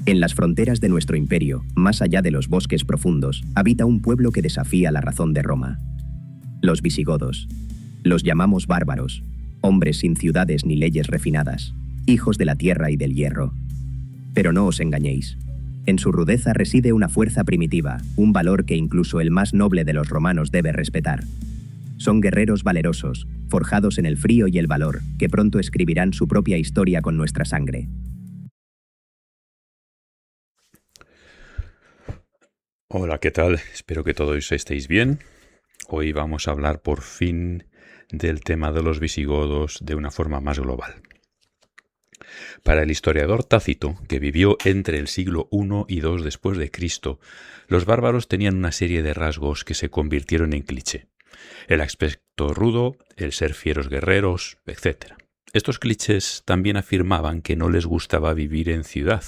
En las fronteras de nuestro imperio, más allá de los bosques profundos, habita un pueblo que desafía la razón de Roma. Los visigodos. Los llamamos bárbaros, hombres sin ciudades ni leyes refinadas, hijos de la tierra y del hierro. Pero no os engañéis. En su rudeza reside una fuerza primitiva, un valor que incluso el más noble de los romanos debe respetar. Son guerreros valerosos, forjados en el frío y el valor, que pronto escribirán su propia historia con nuestra sangre. Hola, ¿qué tal? Espero que todos estéis bien. Hoy vamos a hablar por fin del tema de los visigodos de una forma más global. Para el historiador Tácito, que vivió entre el siglo I y II después de Cristo, los bárbaros tenían una serie de rasgos que se convirtieron en cliché. El aspecto rudo, el ser fieros guerreros, etc. Estos clichés también afirmaban que no les gustaba vivir en ciudad.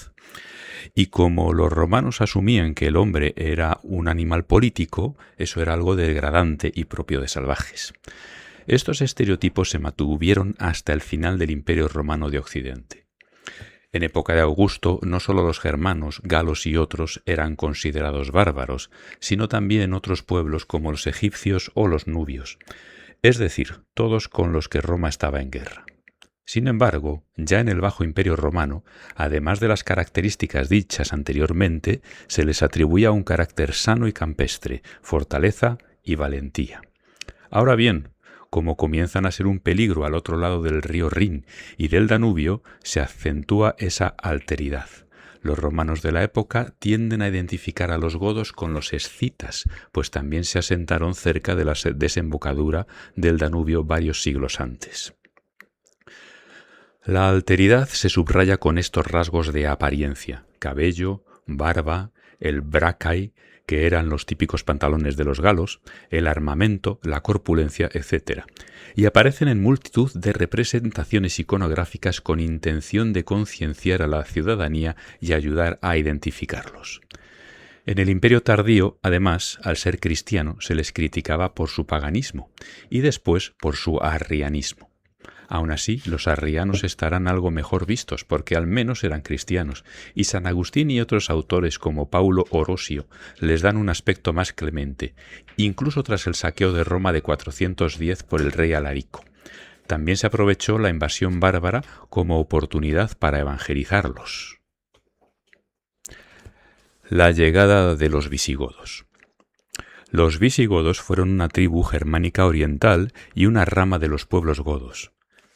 Y como los romanos asumían que el hombre era un animal político, eso era algo degradante y propio de salvajes. Estos estereotipos se mantuvieron hasta el final del Imperio Romano de Occidente. En época de Augusto, no solo los germanos, galos y otros eran considerados bárbaros, sino también otros pueblos como los egipcios o los nubios, es decir, todos con los que Roma estaba en guerra. Sin embargo, ya en el Bajo Imperio Romano, además de las características dichas anteriormente, se les atribuía un carácter sano y campestre, fortaleza y valentía. Ahora bien, como comienzan a ser un peligro al otro lado del río Rin y del Danubio, se acentúa esa alteridad. Los romanos de la época tienden a identificar a los godos con los escitas, pues también se asentaron cerca de la desembocadura del Danubio varios siglos antes. La alteridad se subraya con estos rasgos de apariencia: cabello, barba, el bracai, que eran los típicos pantalones de los galos, el armamento, la corpulencia, etc. Y aparecen en multitud de representaciones iconográficas con intención de concienciar a la ciudadanía y ayudar a identificarlos. En el Imperio tardío, además, al ser cristiano, se les criticaba por su paganismo y después por su arrianismo. Aún así, los arrianos estarán algo mejor vistos porque al menos eran cristianos, y San Agustín y otros autores como Paulo Orosio les dan un aspecto más clemente, incluso tras el saqueo de Roma de 410 por el rey Alarico. También se aprovechó la invasión bárbara como oportunidad para evangelizarlos. La llegada de los visigodos. Los visigodos fueron una tribu germánica oriental y una rama de los pueblos godos.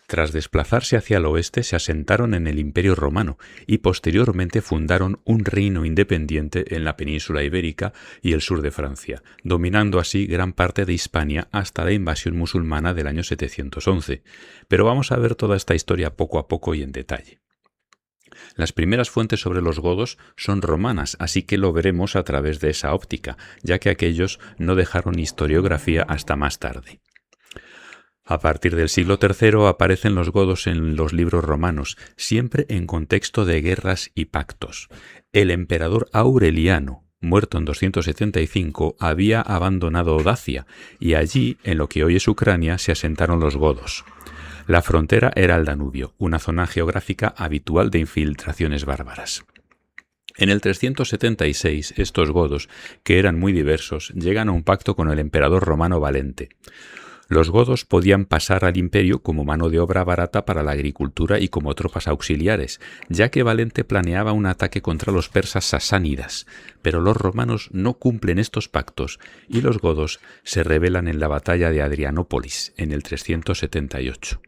Tras desplazarse hacia el oeste, se asentaron en el Imperio Romano y posteriormente fundaron un reino independiente en la península ibérica y el sur de Francia, dominando así gran parte de Hispania hasta la invasión musulmana del año 711. Pero vamos a ver toda esta historia poco a poco y en detalle. Las primeras fuentes sobre los godos son romanas, así que lo veremos a través de esa óptica, ya que aquellos no dejaron historiografía hasta más tarde. A partir del siglo III aparecen los godos en los libros romanos, siempre en contexto de guerras y pactos. El emperador Aureliano, muerto en 275, había abandonado Dacia, y allí, en lo que hoy es Ucrania, se asentaron los godos. La frontera era el Danubio, una zona geográfica habitual de infiltraciones bárbaras. En el 376, estos godos, que eran muy diversos, llegan a un pacto con el emperador romano Valente. Los godos podían pasar al imperio como mano de obra barata para la agricultura y como tropas auxiliares, ya que Valente planeaba un ataque contra los persas sasánidas, pero los romanos no cumplen estos pactos y los godos se rebelan en la batalla de Adrianópolis en el 378.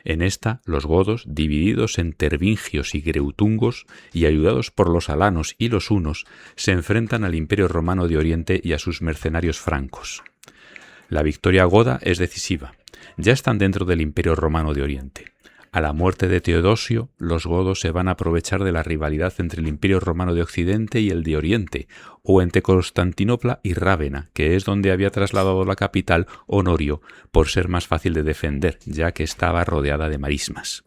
En esta, los godos, divididos en tervingios y greutungos y ayudados por los alanos y los hunos, se enfrentan al Imperio Romano de Oriente y a sus mercenarios francos. La victoria goda es decisiva. Ya están dentro del Imperio Romano de Oriente. A la muerte de Teodosio, los godos se van a aprovechar de la rivalidad entre el Imperio Romano de Occidente y el de Oriente, o entre Constantinopla y Rávena, que es donde había trasladado la capital Honorio, por ser más fácil de defender, ya que estaba rodeada de marismas.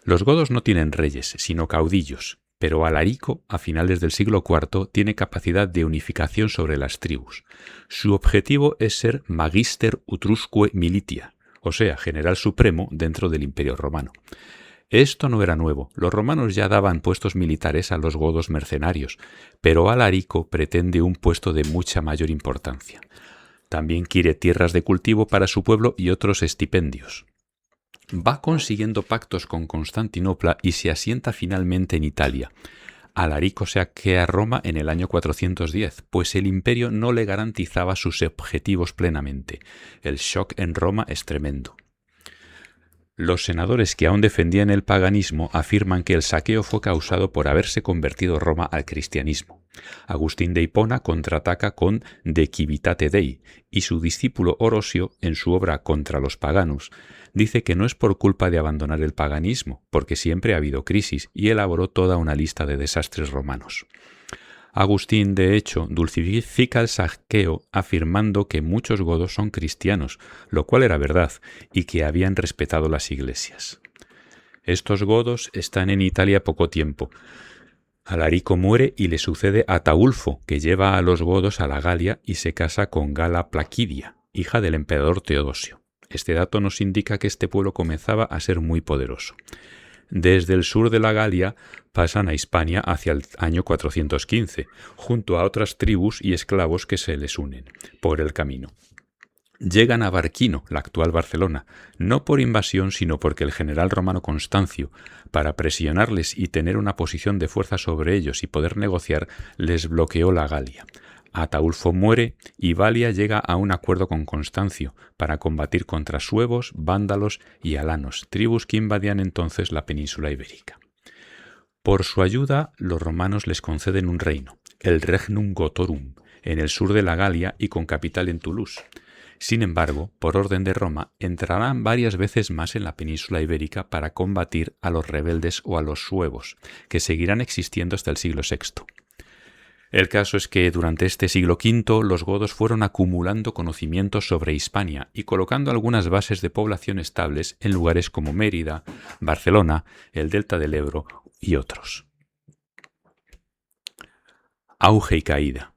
Los godos no tienen reyes, sino caudillos, pero Alarico, a finales del siglo IV, tiene capacidad de unificación sobre las tribus. Su objetivo es ser Magister Utrusque Militia, o sea, general supremo dentro del Imperio Romano. Esto no era nuevo, los romanos ya daban puestos militares a los godos mercenarios, pero Alarico pretende un puesto de mucha mayor importancia. También quiere tierras de cultivo para su pueblo y otros estipendios. Va consiguiendo pactos con Constantinopla y se asienta finalmente en Italia. Alarico saquea Roma en el año 410, pues el imperio no le garantizaba sus objetivos plenamente. El shock en Roma es tremendo. Los senadores que aún defendían el paganismo afirman que el saqueo fue causado por haberse convertido Roma al cristianismo. Agustín de Hipona contraataca con De Civitate Dei, y su discípulo Orosio, en su obra Contra los paganos, dice que no es por culpa de abandonar el paganismo, porque siempre ha habido crisis, y elaboró toda una lista de desastres romanos. Agustín, de hecho, dulcifica el saqueo afirmando que muchos godos son cristianos, lo cual era verdad, y que habían respetado las iglesias. Estos godos están en Italia poco tiempo. Alarico muere y le sucede Ataulfo, que lleva a los godos a la Galia y se casa con Gala Plaquidia, hija del emperador Teodosio. Este dato nos indica que este pueblo comenzaba a ser muy poderoso. Desde el sur de la Galia pasan a Hispania hacia el año 415, junto a otras tribus y esclavos que se les unen por el camino. Llegan a Barquino, la actual Barcelona, no por invasión, sino porque el general romano Constancio, para presionarles y tener una posición de fuerza sobre ellos y poder negociar, les bloqueó la Galia. Ataulfo muere y Balia llega a un acuerdo con Constancio para combatir contra suevos, vándalos y alanos, tribus que invadían entonces la península ibérica. Por su ayuda, los romanos les conceden un reino, el Regnum Gotorum, en el sur de la Galia y con capital en Toulouse. Sin embargo, por orden de Roma, entrarán varias veces más en la península ibérica para combatir a los rebeldes o a los suevos, que seguirán existiendo hasta el siglo VI. El caso es que durante este siglo V los godos fueron acumulando conocimientos sobre Hispania y colocando algunas bases de población estables en lugares como Mérida, Barcelona, el delta del Ebro y otros. Auge y caída.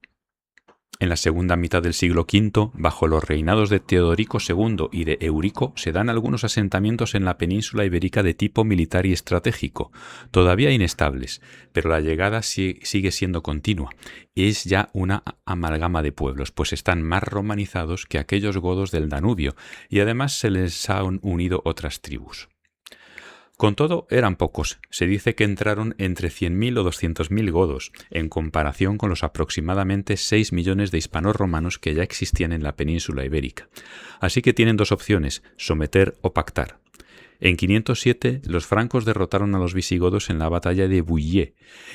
En la segunda mitad del siglo V, bajo los reinados de Teodorico II y de Eurico, se dan algunos asentamientos en la península ibérica de tipo militar y estratégico, todavía inestables, pero la llegada sigue siendo continua. Es ya una amalgama de pueblos, pues están más romanizados que aquellos godos del Danubio, y además se les han unido otras tribus. Con todo, eran pocos. Se dice que entraron entre 100.000 o 200.000 godos, en comparación con los aproximadamente 6 millones de hispanos romanos que ya existían en la península ibérica. Así que tienen dos opciones, someter o pactar. En 507, los francos derrotaron a los visigodos en la batalla de Bouillé,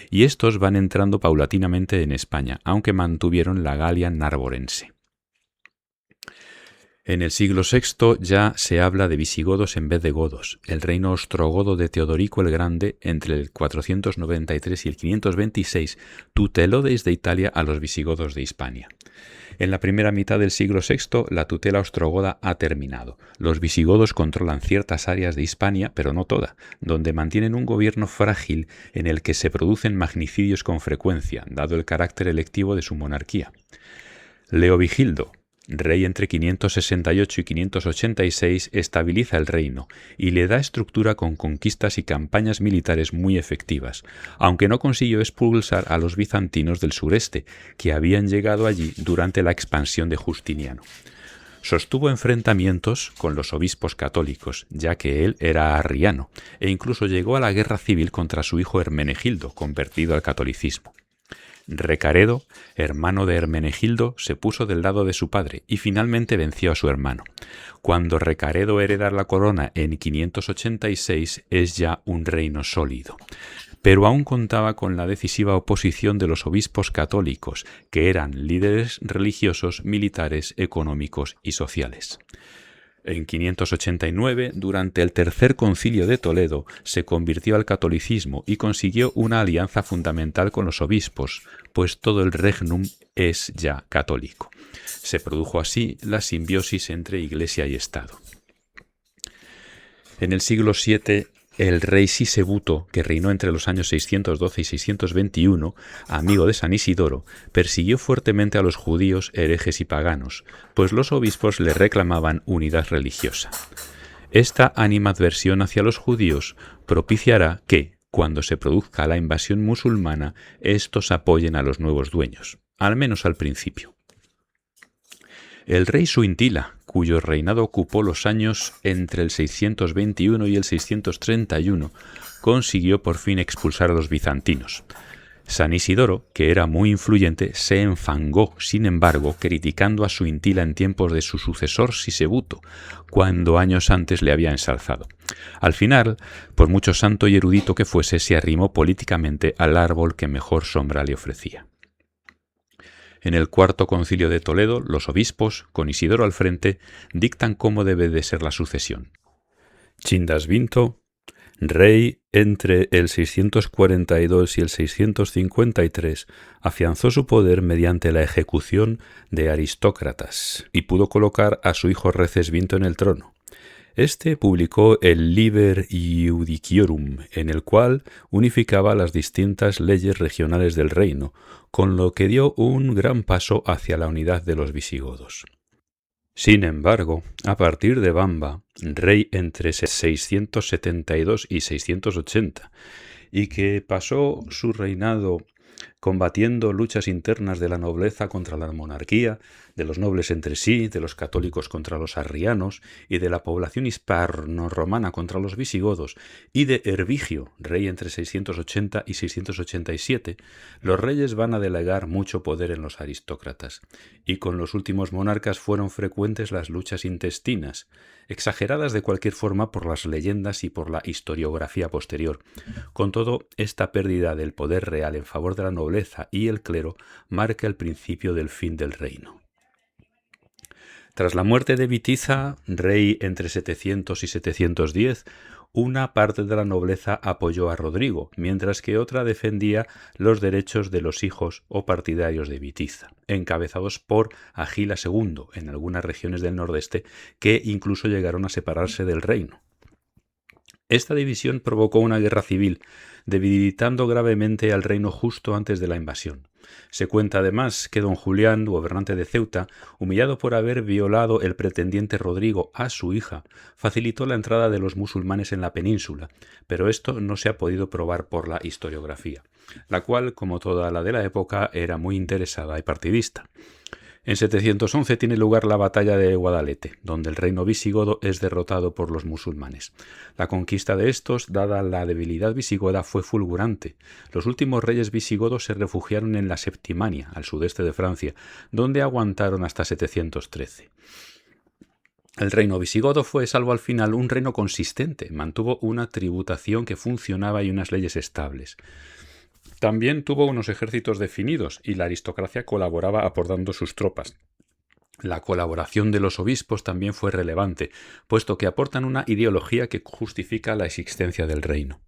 y estos van entrando paulatinamente en España, aunque mantuvieron la Galia narborense. En el siglo VI ya se habla de visigodos en vez de godos. El reino ostrogodo de Teodorico el Grande, entre el 493 y el 526, tuteló desde Italia a los visigodos de Hispania. En la primera mitad del siglo VI, la tutela ostrogoda ha terminado. Los visigodos controlan ciertas áreas de Hispania, pero no toda, donde mantienen un gobierno frágil en el que se producen magnicidios con frecuencia, dado el carácter electivo de su monarquía. Leovigildo, rey entre 568 y 586, estabiliza el reino y le da estructura con conquistas y campañas militares muy efectivas, aunque no consiguió expulsar a los bizantinos del sureste, que habían llegado allí durante la expansión de Justiniano. Sostuvo enfrentamientos con los obispos católicos, ya que él era arriano, e incluso llegó a la guerra civil contra su hijo Hermenegildo, convertido al catolicismo. Recaredo, hermano de Hermenegildo, se puso del lado de su padre y finalmente venció a su hermano. Cuando Recaredo hereda la corona en 586 es ya un reino sólido, pero aún contaba con la decisiva oposición de los obispos católicos, que eran líderes religiosos, militares, económicos y sociales. En 589, durante el Tercer Concilio de Toledo, se convirtió al catolicismo y consiguió una alianza fundamental con los obispos, pues todo el regnum es ya católico. Se produjo así la simbiosis entre Iglesia y Estado. En el siglo VII, el rey Sisebuto, que reinó entre los años 612 y 621, amigo de San Isidoro, persiguió fuertemente a los judíos, herejes y paganos, pues los obispos le reclamaban unidad religiosa. Esta animadversión hacia los judíos propiciará que, cuando se produzca la invasión musulmana, estos apoyen a los nuevos dueños, al menos al principio. El rey Suintila, cuyo reinado ocupó los años entre el 621 y el 631, consiguió por fin expulsar a los bizantinos. San Isidoro, que era muy influyente, se enfangó, sin embargo, criticando a Suintila en tiempos de su sucesor Sisebuto, cuando años antes le había ensalzado. Al final, por mucho santo y erudito que fuese, se arrimó políticamente al árbol que mejor sombra le ofrecía. En el Cuarto Concilio de Toledo, los obispos, con Isidoro al frente, dictan cómo debe de ser la sucesión. Chindasvinto, rey entre el 642 y el 653, afianzó su poder mediante la ejecución de aristócratas y pudo colocar a su hijo Recesvinto en el trono. Este publicó el Liber Iudiciorum, en el cual unificaba las distintas leyes regionales del reino, con lo que dio un gran paso hacia la unidad de los visigodos. Sin embargo, a partir de Bamba, rey entre 672 y 680, y que pasó su reinado combatiendo luchas internas de la nobleza contra la monarquía, de los nobles entre sí, de los católicos contra los arrianos y de la población hispano-romana contra los visigodos, y de Hervigio, rey entre 680 y 687, los reyes van a delegar mucho poder en los aristócratas, y con los últimos monarcas fueron frecuentes las luchas intestinas, exageradas de cualquier forma por las leyendas y por la historiografía posterior. Con todo, esta pérdida del poder real en favor de la nobleza y el clero marca el principio del fin del reino. Tras la muerte de Witiza, rey entre 700 y 710, una parte de la nobleza apoyó a Rodrigo, mientras que otra defendía los derechos de los hijos o partidarios de Witiza, encabezados por Agila II en algunas regiones del nordeste, que incluso llegaron a separarse del reino. Esta división provocó una guerra civil, debilitando gravemente al reino justo antes de la invasión. Se cuenta además que don Julián, gobernante de Ceuta, humillado por haber violado el pretendiente Rodrigo a su hija, facilitó la entrada de los musulmanes en la península, pero esto no se ha podido probar por la historiografía, la cual, como toda la de la época, era muy interesada y partidista. En 711 tiene lugar la batalla de Guadalete, donde el reino visigodo es derrotado por los musulmanes. La conquista de estos, dada la debilidad visigoda, fue fulgurante. Los últimos reyes visigodos se refugiaron en la Septimania, al sudeste de Francia, donde aguantaron hasta 713. El reino visigodo fue, salvo al final, un reino consistente, mantuvo una tributación que funcionaba y unas leyes estables. También tuvo unos ejércitos definidos y la aristocracia colaboraba aportando sus tropas. La colaboración de los obispos también fue relevante, puesto que aportan una ideología que justifica la existencia del reino.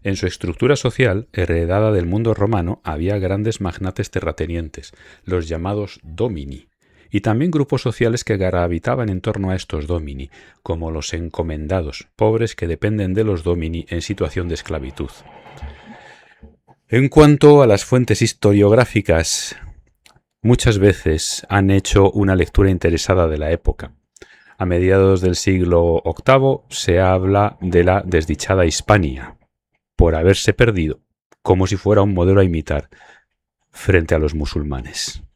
En su estructura social, heredada del mundo romano, había grandes magnates terratenientes, los llamados domini, y también grupos sociales que gravitaban en torno a estos domini, como los encomendados, pobres que dependen de los domini en situación de esclavitud. En cuanto a las fuentes historiográficas, muchas veces han hecho una lectura interesada de la época. A mediados del siglo VIII se habla de la desdichada Hispania, por haberse perdido, como si fuera un modelo a imitar, frente a los musulmanes.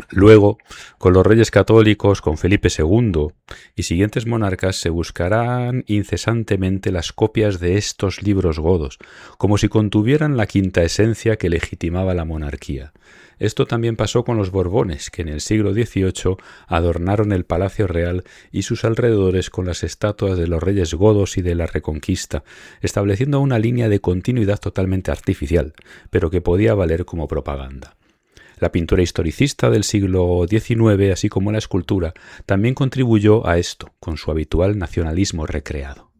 Luego, con los reyes católicos, con Felipe II y siguientes monarcas, se buscarán incesantemente las copias de estos libros godos, como si contuvieran la quinta esencia que legitimaba la monarquía. Esto también pasó con los Borbones, que en el siglo XVIII adornaron el Palacio Real y sus alrededores con las estatuas de los reyes godos y de la Reconquista, estableciendo una línea de continuidad totalmente artificial, pero que podía valer como propaganda. La pintura historicista del siglo XIX, así como la escultura, también contribuyó a esto, con su habitual nacionalismo recreado.